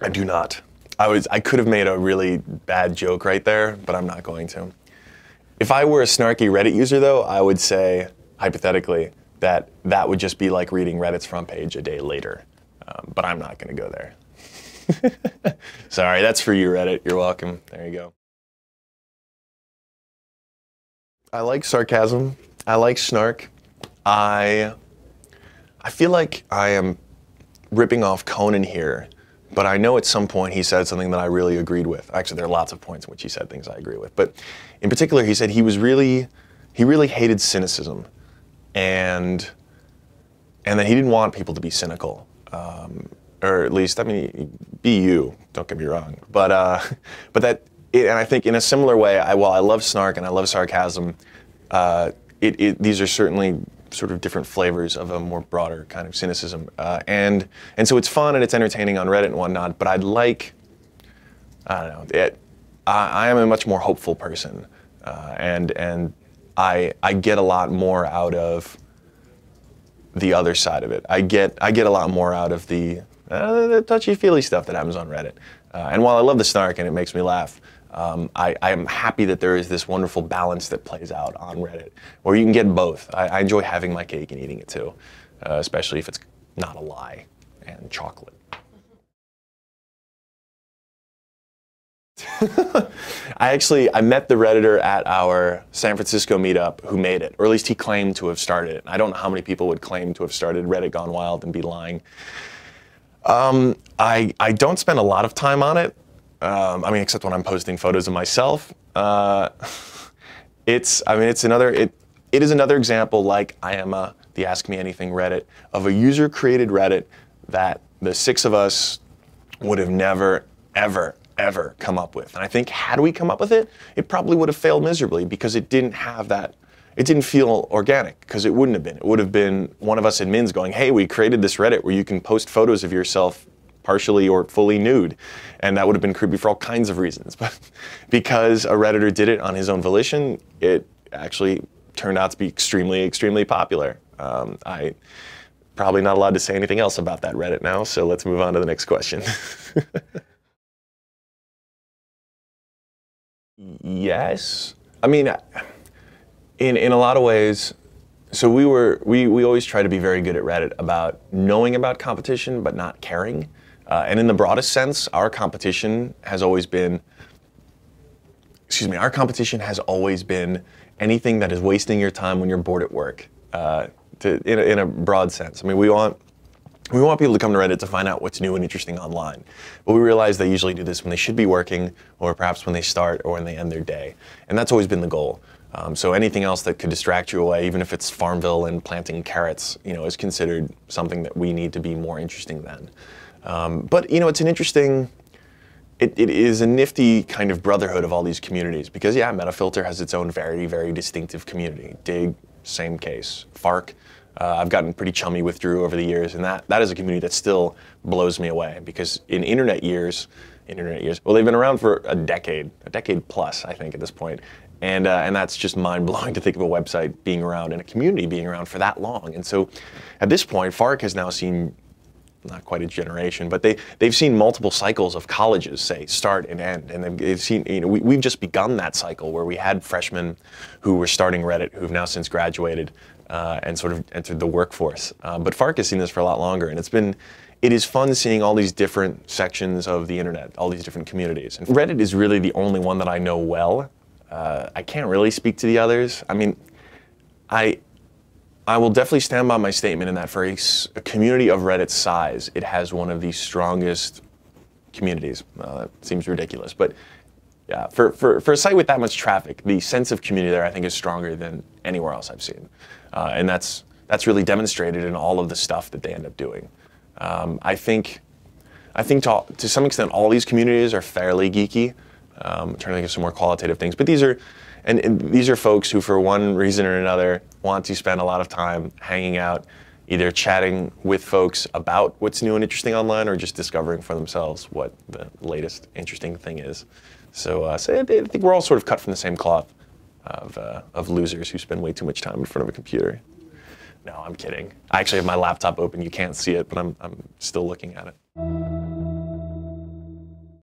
I do not. I could have made a really bad joke right there, but I'm not going to. If I were a snarky Reddit user, though, I would say, hypothetically, that that would just be like reading Reddit's front page a day later. But I'm not going to go there. Sorry, that's for you, Reddit. You're welcome. There you go. I like sarcasm. I like snark. I feel like I am ripping off Conan here, but I know at some point he said something that I really agreed with. Actually, there are lots of points in which he said things I agree with, but in particular, he said he really hated cynicism, and that he didn't want people to be cynical, or at least, I mean, be you. Don't get me wrong, but that. And I think in a similar way, while I love snark and I love sarcasm, these are certainly sort of different flavors of a more broader kind of cynicism. And so it's fun and it's entertaining on Reddit and whatnot, but I don't know, I am a much more hopeful person. And I get a lot more out of the other side of it. I get a lot more out of the touchy-feely stuff that happens on Reddit. And while I love the snark and it makes me laugh, I am happy that there is this wonderful balance that plays out on Reddit, where you can get both. I enjoy having my cake and eating it too, especially if it's not a lie and chocolate. I met the Redditor at our San Francisco meetup who made it, or at least he claimed to have started it. I don't know how many people would claim to have started Reddit Gone Wild and be lying. I don't spend a lot of time on it. I mean, except when I'm posting photos of myself. It is another example, like the Ask Me Anything Reddit, of a user-created Reddit that the 6 of us would have never, ever come up with. And I think had we come up with it, it probably would have failed miserably because it didn't have that. It didn't feel organic, because it wouldn't have been. It would have been one of us admins going, hey, we created this Reddit where you can post photos of yourself partially or fully nude. And that would have been creepy for all kinds of reasons. But because a Redditor did it on his own volition, it actually turned out to be extremely, extremely popular. I probably not allowed to say anything else about that Reddit now, so let's move on to the next question. Yes. I mean, in a lot of ways, so we always try to be very good at Reddit about knowing about competition but not caring. And in the broadest sense, our competition has always been anything that is wasting your time when you're bored at work, in a broad sense. I mean, we want people to come to Reddit to find out what's new and interesting online. But we realize they usually do this when they should be working, or perhaps when they start or when they end their day. And that's always been the goal. So anything else that could distract you away, even if it's Farmville and planting carrots, is considered something that we need to be more interesting than. But it's an interesting, it is a nifty kind of brotherhood of all these communities, because yeah, Metafilter has its own very, very distinctive community. Dig, same case. Fark, I've gotten pretty chummy with Drew over the years, and that is a community that still blows me away, because in internet years, well, they've been around for a decade plus, I think, at this point. And that's just mind-blowing to think of a website being around and a community being around for that long. And so at this point, Fark has now seen, not quite a generation, but they've seen multiple cycles of colleges, say, start and end. And they've seen, we've just begun that cycle where we had freshmen who were starting Reddit, who've now since graduated and sort of entered the workforce. But Fark has seen this for a lot longer, and it is fun seeing all these different sections of the internet, all these different communities. And Reddit is really the only one that I know well. I can't really speak to the others. I mean, I will definitely stand by my statement in that for a community of Reddit's size, it has one of the strongest communities. That seems ridiculous, but yeah, for a site with that much traffic, the sense of community there, I think, is stronger than anywhere else I've seen. And that's really demonstrated in all of the stuff that they end up doing. I think to some extent, all these communities are fairly geeky. I'm trying to think of some more qualitative things, but these are folks who, for one reason or another, want to spend a lot of time hanging out, either chatting with folks about what's new and interesting online, or just discovering for themselves what the latest interesting thing is. So I think we're all sort of cut from the same cloth of losers who spend way too much time in front of a computer. No, I'm kidding. I actually have my laptop open. You can't see it, but I'm still looking at it.